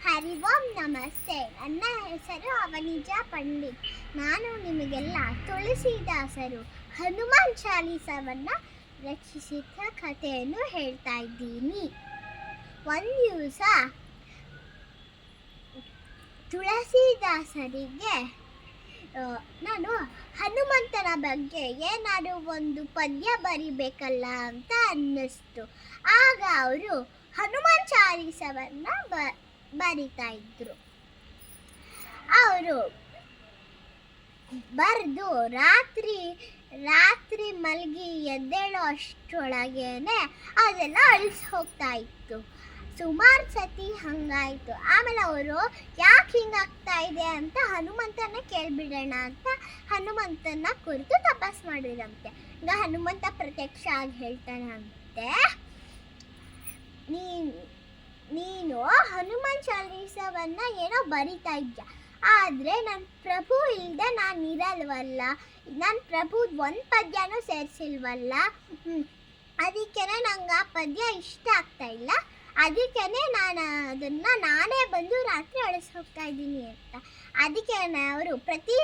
ಹರಿ ಓಂ ನಮಸ್ತೆ. ನನ್ನ ಹೆಸರು ಅವನಿಜ ಪಂಡಿತ್. ನಾನು ನಿಮಗೆಲ್ಲ ತುಳಸಿದಾಸರು ಹನುಮಾನ್ ಚಾಲೀಸವನ್ನು ರಚಿಸಿದ ಕಥೆಯನ್ನು ಹೇಳ್ತಾ ಇದ್ದೀನಿ. ಒಂದು ದಿವಸ ತುಳಸಿದಾಸರಿಗೆ ನಾನು ಹನುಮಂತನ ಬಗ್ಗೆ ಏನಾದರೂ ಒಂದು ಪದ್ಯ ಬರಿಬೇಕಲ್ಲ ಅಂತ ಅನ್ನಿಸ್ತು. ಆಗ ಅವರು ಹನುಮಾನ್ ಚಾಲೀಸವನ್ನು ಬರಿತಾ ಇದ್ರು. ಅವರು ಬರೆದು ರಾತ್ರಿ ಮಲಗಿ ಎದ್ದೇಳೋ ಅಷ್ಟರೊಳಗೇನೆ ಅದೆಲ್ಲ ಅಳಿಸಿ ಹೋಗ್ತಾ ಇತ್ತು. ಸುಮಾರು ಸತಿ ಹಂಗಾಯಿತು. ಆಮೇಲೆ ಅವರು ಯಾಕೆ ಹಿಂಗಾಗ್ತಾ ಇದೆ ಅಂತ ಹನುಮಂತನ ಕೇಳಿಬಿಡೋಣ ಅಂತ ಹನುಮಂತನ ಕುರಿತು ತಪಾಸ್ ಮಾಡಿರಂತೆ. ಈಗ ಹನುಮಂತ ಪ್ರತ್ಯಕ್ಷ ಆಗಿ ಹೇಳ್ತಾನಂತೆ, ನೀನು ಹನುಮಾನ್ ಚಾಲೀಸವನ್ನ ಏನೋ ಬರಿತಾ ಇದ್ದ, ಆದರೆ ನನ್ನ ಪ್ರಭು ಇಲ್ಲದೆ ನಾನು ಇರಲ್ವಲ್ಲ, ನನ್ನ ಪ್ರಭು ಒಂದು ಪದ್ಯನೂ ಸೇರಿಸಿಲ್ವಲ್ಲ, ಅದಕ್ಕೆ ನಂಗೆ ಆ ಪದ್ಯ ಇಷ್ಟ ಆಗ್ತಾ ಇಲ್ಲ, ಅದಕ್ಕೆ ನಾನು ಅದನ್ನು ನಾನೇ ಬಂದು ರಾತ್ರಿ ಅಳಿಸಿ ಹೋಗ್ತಾ ಇದ್ದೀನಿ ಅಂತ. ಅದಕ್ಕೆ ಅವರು ಪ್ರತಿ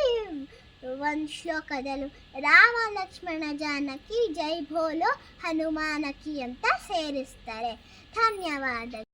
ಒಂದು ಶ್ಲೋಕದಲ್ಲೂ ರಾಮ ಲಕ್ಷ್ಮಣ ಜಾನಕಿ ಜೈ ಬೋಲೋ ಹನುಮಾನಕಿ ಅಂತ ಸೇರಿಸ್ತಾರೆ. ಧನ್ಯವಾದ.